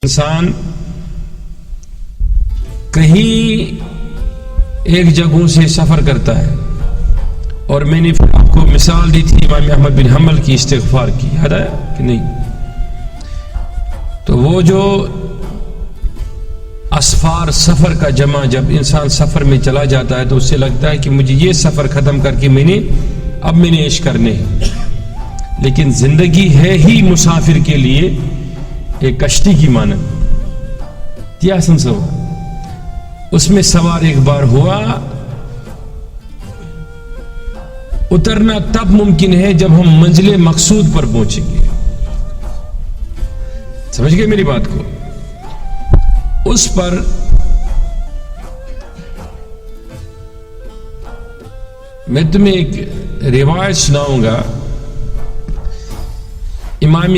इंसान कहीं एक जगहों से सफ़र करता है, और मैंने फिर आपको मिसाल दी थी इमाम अहमद बिन हम्बल की इस्तिग़फ़ार की, याद आया कि नहीं? तो वो जो असफार सफ़र का जमा, जब इंसान सफ़र में चला जाता है तो उससे लगता है कि मुझे ये सफ़र ख़त्म करके मैंने ऐश करने हैं, लेकिन ज़िंदगी है ही मुसाफिर के लिए एक कश्ती की मानद। क्या समझो, उसमें सवार एक बार हुआ, उतरना तब मुमकिन है जब हम मंजिल मकसूद पर पहुंचेंगे। समझ गए मेरी बात को? उस पर मैं तुम्हें एक रिवायत सुनाऊंगा। इमाम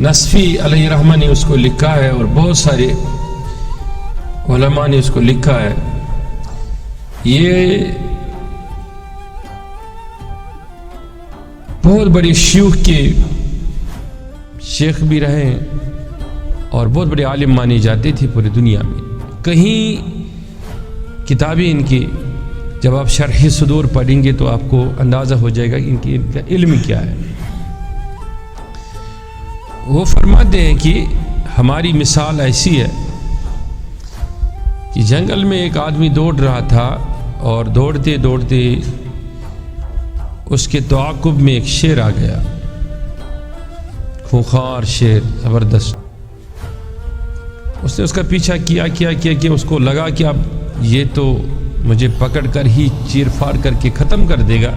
नसफी अलैहि रहमा ने उसको लिखा है और बहुत सारे उलमा ने उसको लिखा है। ये बहुत बड़े शयूख के शेख भी रहे और बहुत बड़े आलिम माने जाते थे पूरी दुनिया में। कहीं किताबें इनकी जब आप शरह सुदूर पढ़ेंगे तो आपको अंदाज़ा हो जाएगा कि इनका इल्म क्या है। वो फरमाते हैं कि हमारी मिसाल ऐसी है कि जंगल में एक आदमी दौड़ रहा था और दौड़ते दौड़ते उसके ताक़ुब में एक शेर आ गया, खूंखार शेर, ज़बरदस्त। उसने उसका पीछा किया, उसको लगा कि अब ये तो मुझे पकड़कर ही चीर फाड़ करके ख़त्म कर देगा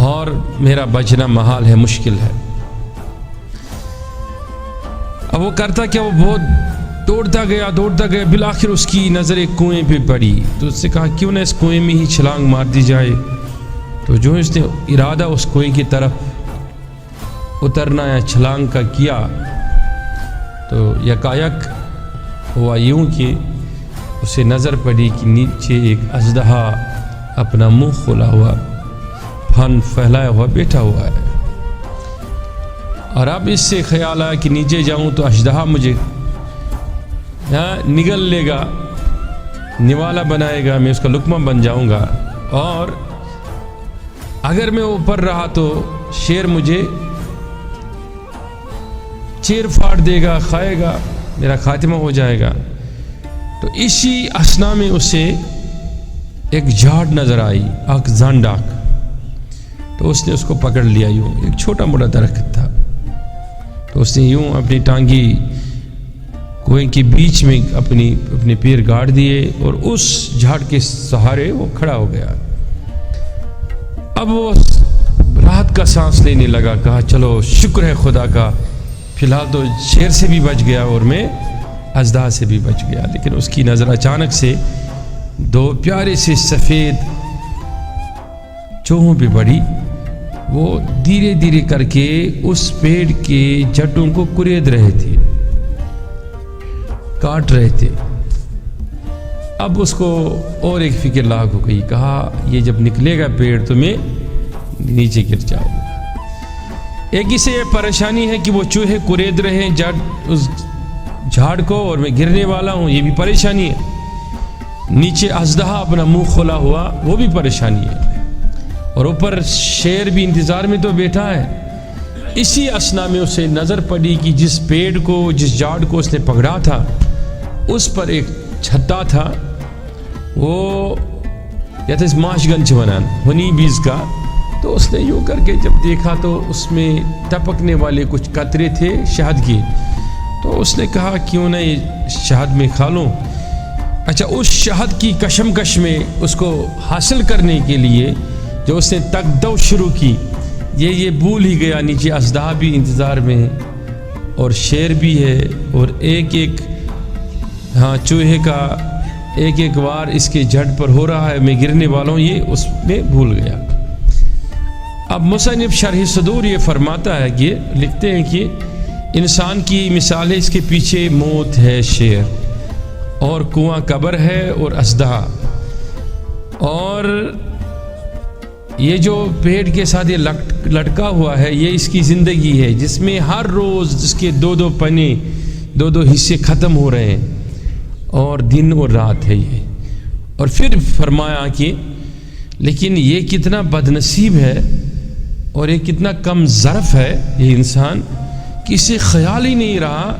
और मेरा बचना महाल है, मुश्किल है। अब वो करता क्या, वो बहुत दौड़ता गया, बिलाखिर उसकी नज़र एक कुएं पे पड़ी। तो उससे कहा क्यों ना इस कुएं में ही छलांग मार दी जाए। तो जो उसने इरादा उस कुएं की तरफ उतरना या छलांग का किया तो यकायक हुआ यूं कि उसे नज़र पड़ी कि नीचे एक अजदहा अपना मुंह खोला हुआ, फन फैलाया हुआ बैठा हुआ है। और अब इससे ख्याल आया कि नीचे जाऊं तो अजदहा मुझे निगल लेगा, निवाला बनाएगा, मैं उसका लुकमा बन जाऊंगा, और अगर मैं ऊपर रहा तो शेर मुझे चीर फाड़ देगा, खाएगा, मेरा खात्मा हो जाएगा। तो इसी असना में उसे एक झाड़ नजर आई, आक जानडाक। तो उसने उसको पकड़ लिया, यूं एक छोटा मोटा दरख्त था, तो उसने यूं अपनी टांगी कुएं के बीच में अपने पैर गाड़ दिए और उस झाड़ के सहारे वो खड़ा हो गया। अब वो राहत का सांस लेने लगा, कहा चलो शुक्र है खुदा का, फिलहाल तो शेर से भी बच गया और मैं अजदा से भी बच गया। लेकिन उसकी नज़र अचानक से दो प्यारे से सफ़ेद चूहों पे पड़ी। वो धीरे धीरे करके उस पेड़ के जड़ों को कुरेद रहे थे, काट रहे थे। अब उसको और एक फिक्र लाग हो गई, कहा ये जब निकलेगा पेड़ तो मैं नीचे गिर जाऊंगा। एक इसे ये परेशानी है कि वो चूहे कुरेद रहे हैं जड़ उस झाड़ को और मैं गिरने वाला हूँ, ये भी परेशानी है। नीचे अजदहा अपना मुंह खोला हुआ, वो भी परेशानी है, और ऊपर शेर भी इंतज़ार में तो बैठा है। इसी असना में उसे नज़र पड़ी कि जिस पेड़ को, जिस झाड़ को उसने पकड़ा था, उस पर एक छत्ता था, वो या तो माशगंज बनान हनी बीज का। तो उसने यूँ करके जब देखा तो उसमें टपकने वाले कुछ कतरे थे शहद के। तो उसने कहा क्यों ना ये शहद में खा लूँ। अच्छा, उस शहद की कशमकश में उसको हासिल करने के लिए जो उसने तकदौ शुरू की, ये भूल ही गया नीचे अजदा भी इंतज़ार में और शेर भी है, और एक एक चूहे का एक एक वार इसके जड़ पर हो रहा है, मैं गिरने वाला हूँ, ये उसमें भूल गया। अब मुसन्निफ शरह सदूर ये फरमाता है कि लिखते हैं कि इंसान की मिसाल है, इसके पीछे मौत है शेर, और कुआं कब्र है और अजदा, और یہ جو پیٹ کے ساتھ یہ لٹکا ہوا ہے، یہ اس کی زندگی ہے، جس میں ہر روز جس کے دو پنے، دو حصے ختم ہو رہے ہیں، اور دن اور رات ہے یہ۔ اور پھر فرمایا کہ لیکن یہ کتنا بد نصیب ہے اور یہ کتنا کم ظرف ہے یہ انسان، کہ اسے خیال ہی نہیں رہا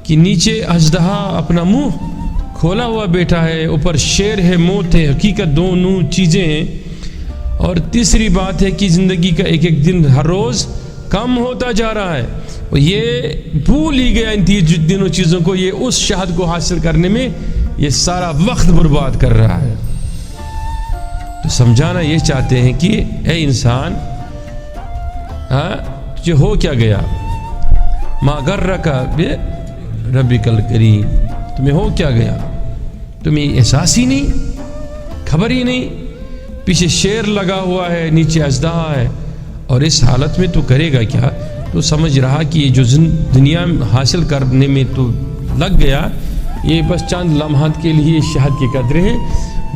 کہ نیچے اژدہا اپنا منہ کھولا ہوا بیٹھا ہے، اوپر شیر ہے، موت ہے، حقیقت دونوں چیزیں ہیں۔ اور تیسری بات ہے کہ زندگی کا ایک ایک دن ہر روز کم ہوتا جا رہا ہے، اور یہ بھول ہی گیا ان تینوں چیزوں کو، یہ اس شہد کو حاصل کرنے میں یہ سارا وقت برباد کر رہا ہے۔ تو سمجھانا یہ چاہتے ہیں کہ اے انسان، تجھے ہو کیا گیا؟ ما غرک بربک الکریم، تمہیں ہو کیا گیا؟ تمہیں احساس ہی نہیں، خبر ہی نہیں، پیچھے شیر لگا ہوا ہے، نیچے اژدہا ہے، اور اس حالت میں تو کرے گا کیا؟ تو سمجھ رہا کہ یہ جو دنیا حاصل کرنے میں تو لگ گیا، یہ بس چند لمحات کے لیے شہد کی قدرے ہیں،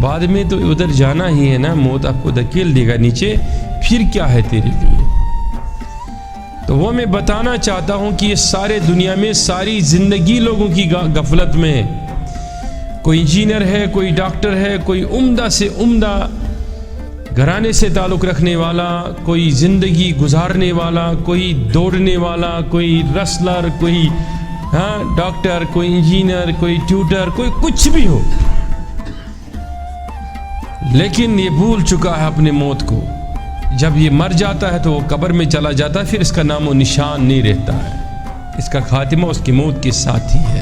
بعد میں تو ادھر جانا ہی ہے نا، موت آپ کو دھکیل دے گا نیچے، پھر کیا ہے تیرے لیے؟ تو وہ میں بتانا چاہتا ہوں کہ یہ سارے دنیا میں ساری زندگی لوگوں کی غفلت میں ہے۔ کوئی انجینئر ہے، کوئی ڈاکٹر ہے، کوئی عمدہ سے عمدہ گھرانے سے تعلق رکھنے والا، کوئی زندگی گزارنے والا، کوئی دوڑنے والا، کوئی ریسلر، کوئی ڈاکٹر، کوئی انجینئر، کوئی ٹیوٹر، کوئی کچھ بھی ہو، لیکن یہ بھول چکا ہے اپنے موت کو۔ جب یہ مر جاتا ہے تو وہ قبر میں چلا جاتا ہے، پھر اس کا نام و نشان نہیں رہتا ہے، اس کا خاتمہ اس کی موت کے ساتھ ہی ہے۔